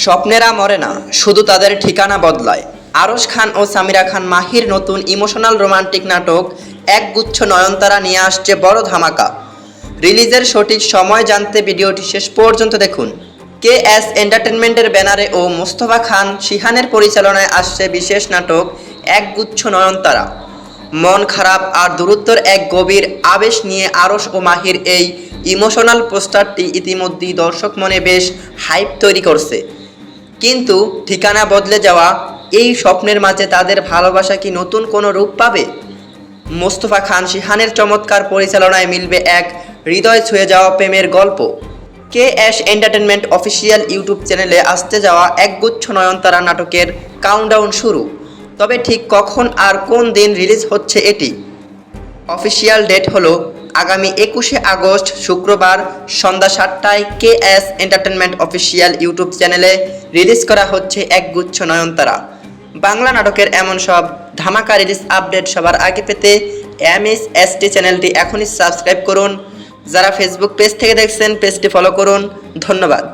স্বপ্নেরা মরে না, শুধু তাদের ঠিকানা বদলায়। আরশ খান ও সামিরা খান মাহির নতুন ইমোশনাল রোমান্টিক নাটক একগুচ্ছ নয়নতারা নিয়ে আসছে বড় ধামাকা। রিলিজের সঠিক সময় জানতে ভিডিওটি শেষ পর্যন্ত দেখুন। KS এন্টারটেইনমেন্টের ব্যানারে ও মোস্তফা খান শিহানের পরিচালনায় আসছে বিশেষ নাটক একগুচ্ছ নয়নতারা। মন খারাপ আর দূরত্বের এক গভীর আবেশ নিয়ে আরশ ও মাহির এই ইমোশনাল পোস্টারটি ইতিমধ্যেই দর্শক মনে বেশ হাইপ তৈরি করছে। কিন্তু ঠিকানা বদলে যাওয়া এই স্বপ্নের মাঝে তাদের ভালোবাসা কি নতুন কোনো রূপ পাবে? মোস্তফা খান শিহানের চমৎকার পরিচালনায় মিলবে এক হৃদয় ছুঁয়ে যাওয়া প্রেমের গল্প। KS এন্টারটেইনমেন্ট অফিসিয়াল ইউটিউব চ্যানেলে আসতে যাওয়া একগুচ্ছ নয়নতারা নাটকের কাউন্টডাউন শুরু। তবে ঠিক কখন আর কোন দিন রিলিজ হচ্ছে এটি? অফিসিয়াল ডেট হলো আগামী 21শে আগস্ট শুক্রবার সন্ধ্যা 7টায় KS এন্টারটেইনমেন্ট অফিসিয়াল ইউটিউব চ্যানেলে রিলিজ করা হচ্ছে একগুচ্ছ নয়নতারা। বাংলা নাটকের এমন সব ধামাকা রিলিজ আপডেট সবার আগে পেতে MSST চ্যানেলটি এখনই সাবস্ক্রাইব করুন। যারা ফেসবুক পেজ থেকে দেখছেন পেজটি ফলো করুন। ধন্যবাদ।